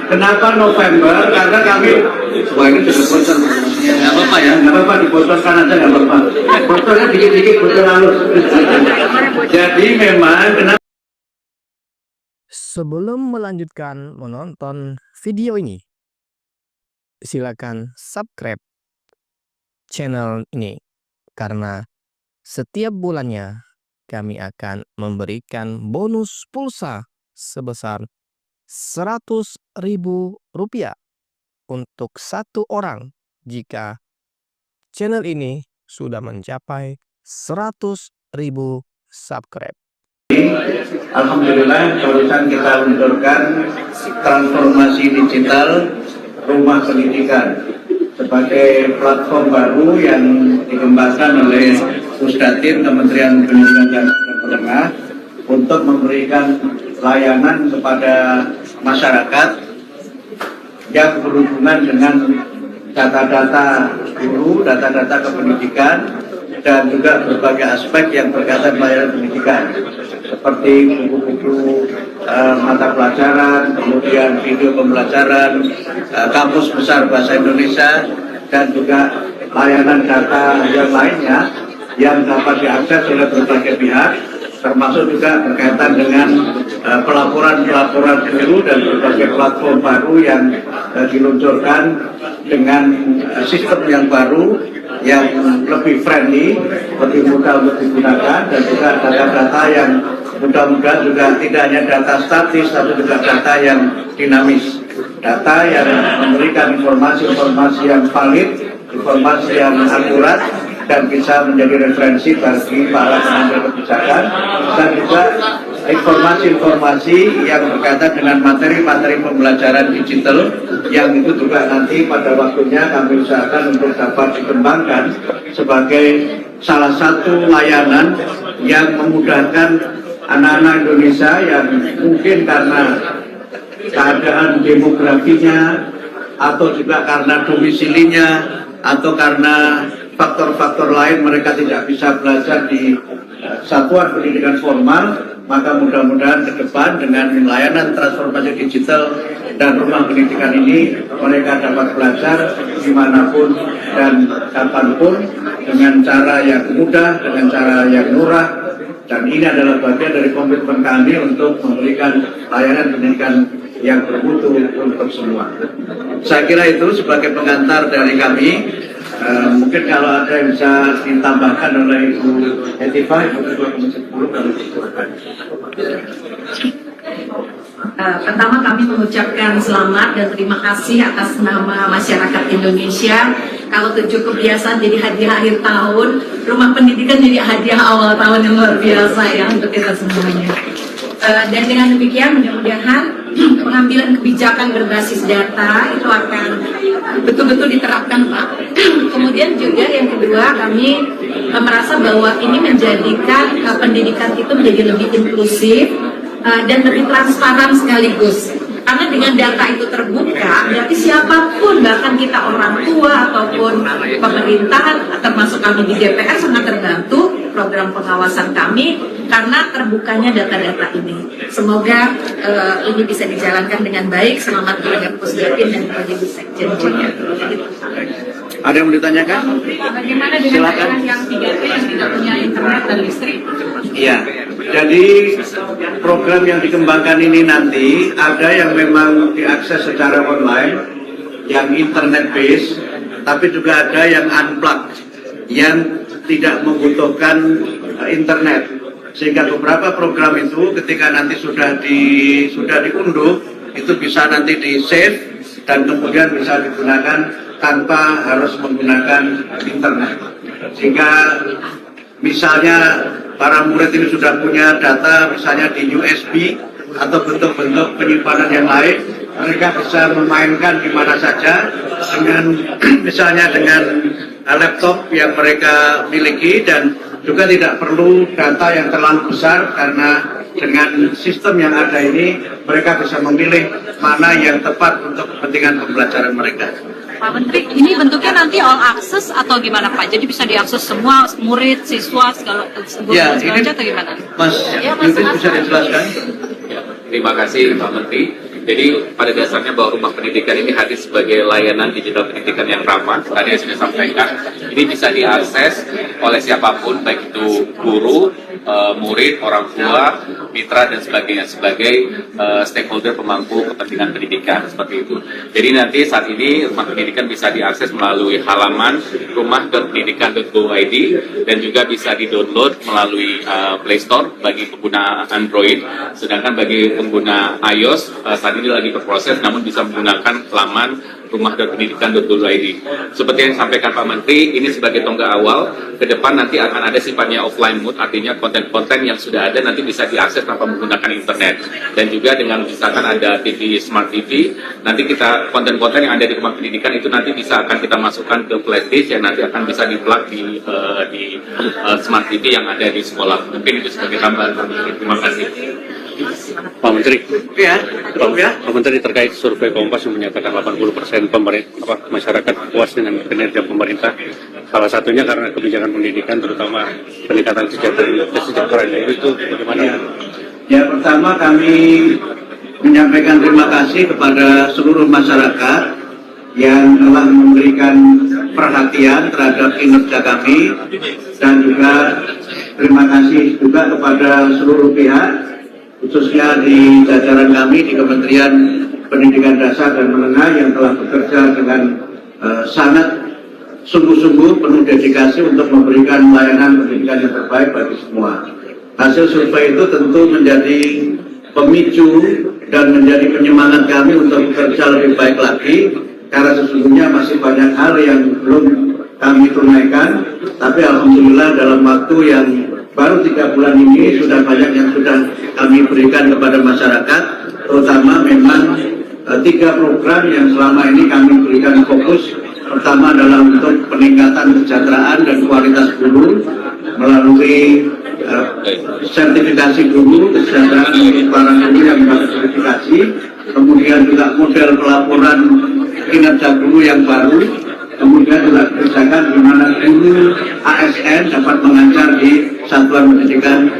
Kenapa November? Karena kami, wah ini sudah bocor. Nggak apa-apa ya, nggak apa-apa dibocorkan aja, nggak apa-apa. Bocornya dikit-dikit, bocor halus. Jadi memang kenapa? Sebelum melanjutkan menonton video ini, silakan subscribe channel ini karena setiap bulannya kami akan memberikan bonus pulsa sebesar Rp100.000 untuk satu orang jika channel ini sudah mencapai 100.000 subscribe. Alhamdulillah barusan kita luncurkan transformasi digital rumah pendidikan sebagai platform baru yang dikembangkan oleh Pusdatin Kementerian Pendidikan dan Menengah untuk memberikan layanan kepada masyarakat yang berhubungan dengan data-data guru, data-data kependidikan, dan juga berbagai aspek yang berkaitan pelayanan pendidikan seperti buku-buku mata pelajaran, kemudian video pembelajaran, kampus besar bahasa Indonesia, dan juga layanan data yang lainnya yang dapat diakses oleh berbagai pihak, termasuk juga berkaitan dengan pelaporan-pelaporan guru dan berbagai platform baru yang diluncurkan dengan sistem yang baru, yang lebih friendly, lebih mudah untuk digunakan, dan juga data-data yang mudah-mudahan juga tidak hanya data statis, tapi juga data yang dinamis, data yang memberikan informasi-informasi yang valid, informasi yang akurat, dan bisa menjadi referensi bagi para pengambil kebijakan, dan juga informasi-informasi yang berkaitan dengan materi-materi pembelajaran digital yang itu juga nanti pada waktunya kami usahakan untuk dapat dikembangkan sebagai salah satu layanan yang memudahkan anak-anak Indonesia yang mungkin karena keadaan demografinya atau juga karena domisilinya atau karena faktor-faktor lain mereka tidak bisa belajar di satuan pendidikan formal, maka mudah-mudahan ke depan dengan layanan transformasi digital dan rumah pendidikan ini mereka dapat belajar dimanapun dan kapanpun dengan cara yang mudah, dengan cara yang murah, dan ini adalah bagian dari komitmen kami untuk memberikan layanan pendidikan yang bermutu untuk semua. Saya kira itu sebagai pengantar dari kami. Mungkin kalau ada yang bisa ditambahkan oleh Ibu Hetifah, Ibu Ketua Komisi 10 kami silakan. Pertama kami mengucapkan selamat dan terima kasih atas nama masyarakat Indonesia. Kalau cukup kebiasaan jadi hadiah akhir tahun, rumah pendidikan jadi hadiah awal tahun yang luar biasa ya untuk kita semuanya. Dan dengan demikian mudah-mudahan pengambilan kebijakan berbasis data itu akan betul-betul diterapkan, Pak. Kemudian juga yang kedua, kami merasa bahwa ini menjadikan pendidikan itu menjadi lebih inklusif dan lebih transparan sekaligus. Karena dengan data itu terbuka, berarti siapapun, bahkan kita orang tua ataupun pemerintahan, termasuk kami di DPR sangat terbantu program pengawasan kami karena terbukanya data-data ini. Semoga ini bisa dijalankan dengan baik. Selamat kepada Pusdatin dan kepada Ibu Sekjen juga. Ada yang mau ditanyakan? Bagaimana dengan Silakan. yang 3T yang tidak punya internet dan listrik? Iya, jadi program yang dikembangkan ini nanti ada yang memang diakses secara online, yang internet based, tapi juga ada yang unplugged, yang tidak membutuhkan internet. Sehingga beberapa program itu ketika nanti sudah diunduh, itu bisa nanti di save dan kemudian bisa digunakan tanpa harus menggunakan internet. Sehingga misalnya para murid ini sudah punya data misalnya di USB atau bentuk-bentuk penyimpanan yang lain, mereka bisa memainkan di mana saja dengan misalnya dengan laptop yang mereka miliki, dan juga tidak perlu data yang terlalu besar karena dengan sistem yang ada ini mereka bisa memilih mana yang tepat untuk kepentingan pembelajaran mereka. Pak Menteri, ini bentuknya nanti all access atau gimana Pak? Jadi bisa diakses semua murid, siswa, segala ini atau gimana? Mas Yudin bisa dijelaskan? Ya, terima kasih Pak Menteri. Jadi pada dasarnya bahwa rumah pendidikan ini hadir sebagai layanan digital pendidikan yang ramah. Tadi yang sudah sampaikan, ini bisa diakses oleh siapapun, baik itu guru, murid, orang tua, mitra dan sebagainya sebagai stakeholder pemangku kepentingan pendidikan seperti itu. Jadi nanti saat ini rumah pendidikan bisa diakses melalui halaman rumah.pendidikan.go.id dan juga bisa di-download melalui Play Store bagi pengguna Android. Sedangkan bagi pengguna iOS saat ini lagi berproses, namun bisa menggunakan laman rumah.pendidikan.go.id. Seperti yang disampaikan Pak Menteri, ini sebagai tonggak awal. Ke depan nanti akan ada sifatnya offline mode, artinya konten-konten yang sudah ada nanti bisa diakses tanpa menggunakan internet. Dan juga dengan misalkan ada TV, Smart TV, nanti kita konten-konten yang ada di rumah pendidikan itu nanti bisa akan kita masukkan ke flashdisk yang nanti akan bisa di-plug di Smart TV yang ada di sekolah. Mungkin itu sebagai tambahan. Terima kasih. Pak Menteri, Ya, Pak Menteri terkait survei Kompas yang menyatakan 80% masyarakat puas dengan kinerja pemerintah. Salah satunya karena kebijakan pendidikan, terutama peningkatan kesejahteraan itu bagaimana? Ya, pertama kami menyampaikan terima kasih kepada seluruh masyarakat yang telah memberikan perhatian terhadap kinerja kami, dan juga terima kasih juga kepada seluruh pihak, khususnya di jajaran kami di Kementerian Pendidikan Dasar dan Menengah yang telah bekerja dengan sangat sungguh-sungguh penuh dedikasi untuk memberikan layanan pendidikan yang terbaik bagi semua. Hasil survei itu tentu menjadi pemicu dan menjadi penyemangat kami untuk bekerja lebih baik lagi, karena sesungguhnya masih banyak hal yang belum kami tunaikan, tapi alhamdulillah dalam waktu yang baru 3 bulan ini sudah banyak yang sudah kami berikan kepada masyarakat, terutama memang 3 program yang selama ini kami berikan fokus. Pertama adalah untuk peningkatan kesejahteraan dan kualitas guru melalui sertifikasi guru, kesejahteraan para guru yang bersertifikasi, kemudian juga model pelaporan kinerja guru yang baru, kemudian juga kerjakan di mana guru ASN dapat mengajar di satuan pendidikan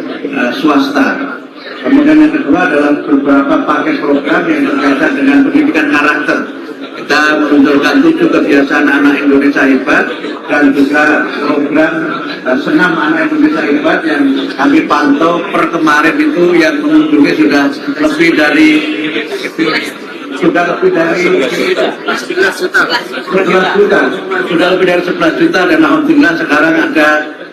swasta. Kemudian yang kedua adalah beberapa paket program yang berkaitan dengan pendidikan karakter. Kita menunjukkan 7 kebiasaan anak Indonesia hebat, dan juga program senam anak Indonesia hebat yang kami pantau per kemarin itu yang mengunjungi sudah lebih dari 11 juta, dan alhamdulillah sekarang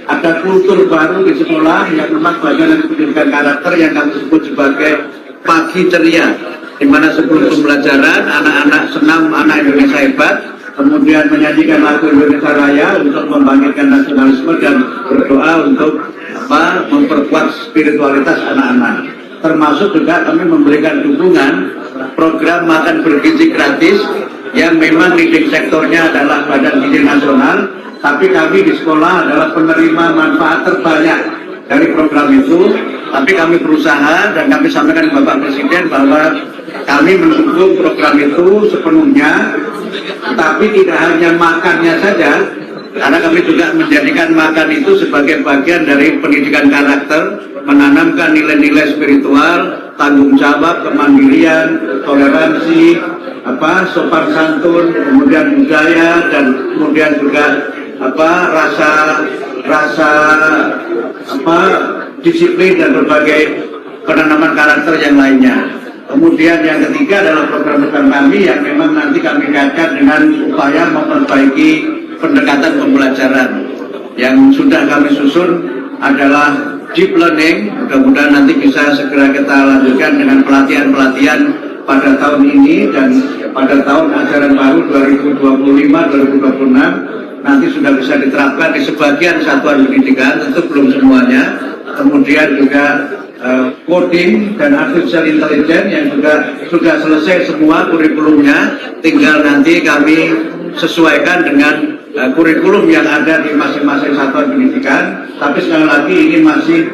ada kultur baru di sekolah yang memang bagian dari pendidikan karakter yang kami sebut sebagai pagi ceria, di mana sebelum pembelajaran anak-anak senam anak Indonesia hebat, kemudian menyanyikan lagu Indonesia Raya untuk membangkitkan nasionalisme dan berdoa untuk memperkuat spiritualitas anak-anak. Termasuk juga kami memberikan dukungan program makan bergizi gratis yang memang leading sektornya adalah Badan Gizi Nasional, tapi kami di sekolah adalah penerima manfaat terbanyak dari program itu. Tapi kami berusaha dan kami sampaikan ke Bapak Presiden bahwa kami mendukung program itu sepenuhnya, tapi tidak hanya makannya saja, karena kami juga menjadikan makan itu sebagai bagian dari pendidikan karakter, menanamkan nilai-nilai spiritual, tanggung jawab, kemandirian, toleransi, sopan santun, kemudian budaya, dan kemudian juga rasa disiplin dan berbagai penanaman karakter yang lainnya. Kemudian yang ketiga adalah program-program kami yang memang nanti kami kaitkan dengan upaya memperbaiki pendekatan pembelajaran. Yang sudah kami susun adalah deep learning, mudah-mudahan nanti bisa segera kita lanjutkan dengan pelatihan-pelatihan pada tahun ini, dan pada tahun ajaran baru 2025-2026 nanti sudah bisa diterapkan di sebagian satuan pendidikan, tentu belum semuanya. Kemudian juga coding dan artificial intelligence yang juga sudah selesai semua kurikulumnya, tinggal nanti kami sesuaikan dengan kurikulum yang ada di masing-masing satuan pendidikan. Tapi sekali lagi ini masih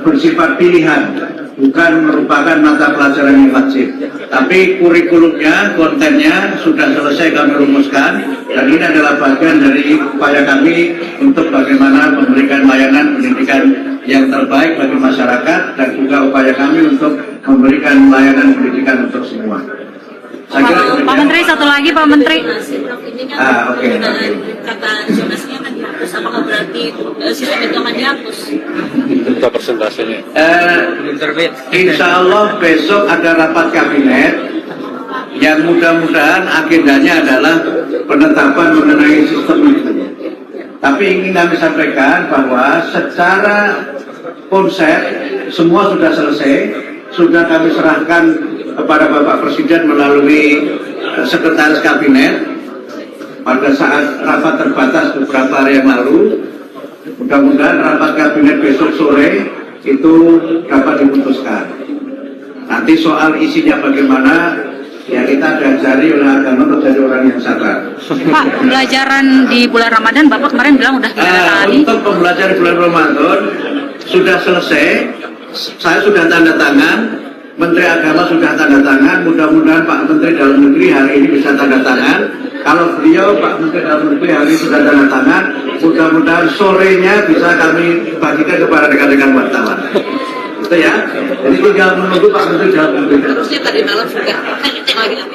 bersifat pilihan, bukan merupakan mata pelajaran yang wajib. Tapi kurikulumnya, kontennya sudah selesai kami rumuskan, dan ini adalah bagian dari upaya kami untuk bagaimana memberikan layanan pendidikan yang terbaik bagi masyarakat, dan juga upaya kami untuk memberikan layanan pendidikan untuk semua. Saya kira Pak demikian. Menteri, satu lagi Pak Menteri. Oke. Kata zonasinya akan dihapus, apakah berarti sistem itu akan dihapus? Berapa persentasenya? Insya Allah besok ada rapat kabinet yang mudah-mudahan agendanya adalah penetapan mengenai sistem itu. Tapi ingin kami sampaikan bahwa secara konsep semua sudah selesai, sudah kami serahkan kepada Bapak Presiden melalui Sekretaris Kabinet pada saat rapat terbatas beberapa hari yang lalu. Mudah-mudahan rapat kabinet besok sore itu dapat diputuskan. Nanti soal isinya bagaimana, ya kita diajari oleh agama untuk jadi orang yang sabar. Pak, pembelajaran di bulan Ramadan Bapak kemarin bilang udah ditandatangani. Untuk pembelajaran bulan Ramadan sudah selesai, saya sudah tanda tangan, Menteri Agama sudah tanda tangan, mudah-mudahan Pak Menteri Dalam Negeri hari ini bisa tanda tangan. Kalau beliau Pak Menteri Dalam Negeri hari ini sudah tanda tangan, mudah-mudahan sorenya bisa kami bagikan kepada rekan-rekan wartawan. Itu ya. Jadi tinggal menunggu Pak Menteri Dalam Negeri. Harusnya tadi malam sudah.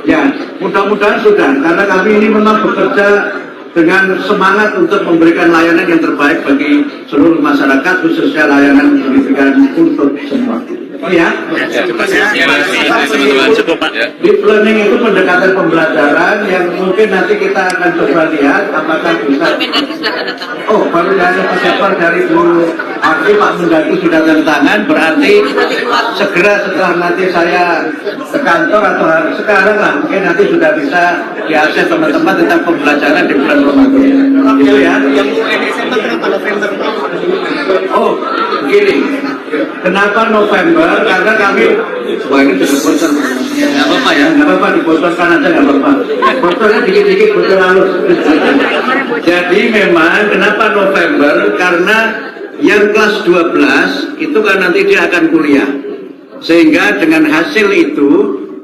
Ya, mudah-mudahan sudah, karena kami ini memang bekerja dengan semangat untuk memberikan layanan yang terbaik bagi seluruh masyarakat, khususnya layanan pendidikan untuk semua. Oh ya? Cukup Pak. Deep learning itu pendekatan pembelajaran yang mungkin nanti kita akan coba lihat apakah bisa. Oh, baru ada persiapan dari Bu Arti, Pak Mendagri sudah tanda tangan, berarti segera setelah nanti saya ke kantor atau sekarang lah, mungkin nanti sudah bisa diakses teman-teman tentang pembelajaran di bulan Ramadan. Gitu ya. Oh, begini. Kenapa November? Karena kami, wah ini sudah bocor. Nggak apa-apa ya, nggak apa-apa dibocorkan aja, nggak apa-apa. Bocornya dikit-dikit, bocor halus. Jadi memang kenapa November? Karena yang kelas 12 itu kan nanti dia akan kuliah. Sehingga dengan hasil itu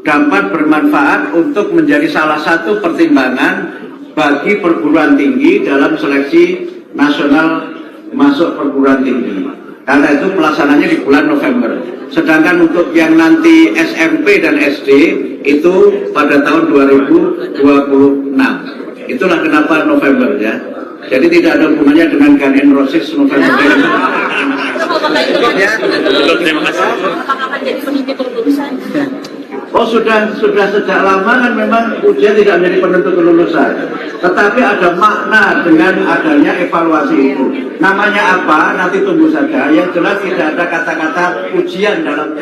dapat bermanfaat untuk menjadi salah satu pertimbangan bagi perguruan tinggi dalam seleksi nasional masuk perguruan tinggi. Karena itu pelaksananya di bulan November. Sedangkan untuk yang nanti SMP dan SD itu pada tahun 2026. Itulah kenapa November ya. Jadi tidak ada hubungannya dengan Gun N' Roses November. Ya. Terima kasih. Oh sudah sejak lama kan memang ujian tidak menjadi penentu kelulusan. Tetapi ada makna dengan adanya evaluasi itu. Namanya apa? Nanti tunggu saja. Yang jelas tidak ada kata-kata ujian dalam